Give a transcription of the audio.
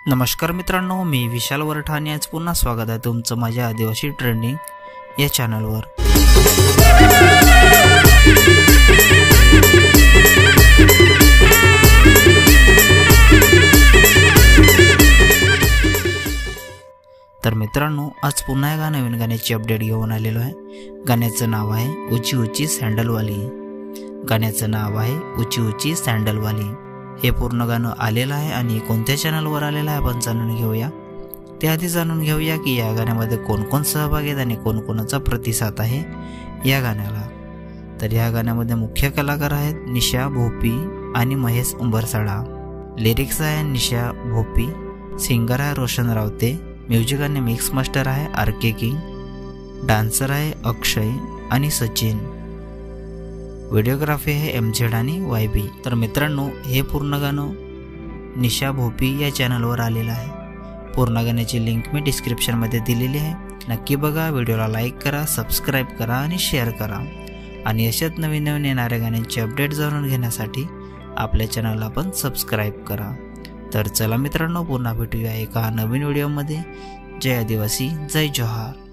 नमस्कार मित्रांनो, मी विशाल वरठा आणि आज पुन्हा स्वागत आहे तुमचं माझ्या आदिवासी ट्रेंडिंग या चॅनलवर। तर मित्रांनो, आज पुन्हा एका नवीन गाण्याची अपडेट घेऊन आलेलो आहे। गाण्याचं नाव आहे ऊंची ऊंची सॅन्डलवाली। गाण्याचं नाव आहे ऊंची ऊंची सॅन्डलवाली। हे पूर्ण गाणं आलेलं आहे आणि कोणत्या चॅनलवर आलेलं आहे आपण जाणून घेऊया। त्याआधी जाणून घेऊया की या गाण्यामध्ये कोण कोण सहभागी आहेत आणि कोण कोणाचा प्रतिसाद आहे या गाण्याला। तर या गाण्यामध्ये मुख्य कलाकार आहेत निशा भोपी आणि महेश उंबरसाडा। लिरिक्स आहे निशा भोपी, सिंगर आहे रोशन रावते, म्युझिक आणि मिक्स मास्टर आहे आर.के. किंग, डान्सर आहे अक्षय आणि सचिन, व्हिडिओग्राफी आहे एम.झेड आणि वाय.बी. तर मित्रांनो, हे पूर्ण गाणं निशा भोपी या चॅनलवर आलेलं आहे। पूर्ण गाण्याची लिंक मी डिस्क्रिप्शनमध्ये दिलेली आहे, नक्की बघा। व्हिडिओला लाईक करा, सबस्क्राईब करा आणि शेअर करा आणि अशाच नवीन नवीन येणाऱ्या गाण्यांची अपडेट जाणून घेण्यासाठी आपल्या चॅनलला पण सबस्क्राईब करा। तर चला मित्रांनो, पुन्हा भेटूया एका नवीन व्हिडिओमध्ये। जय आदिवासी, जय जोहार।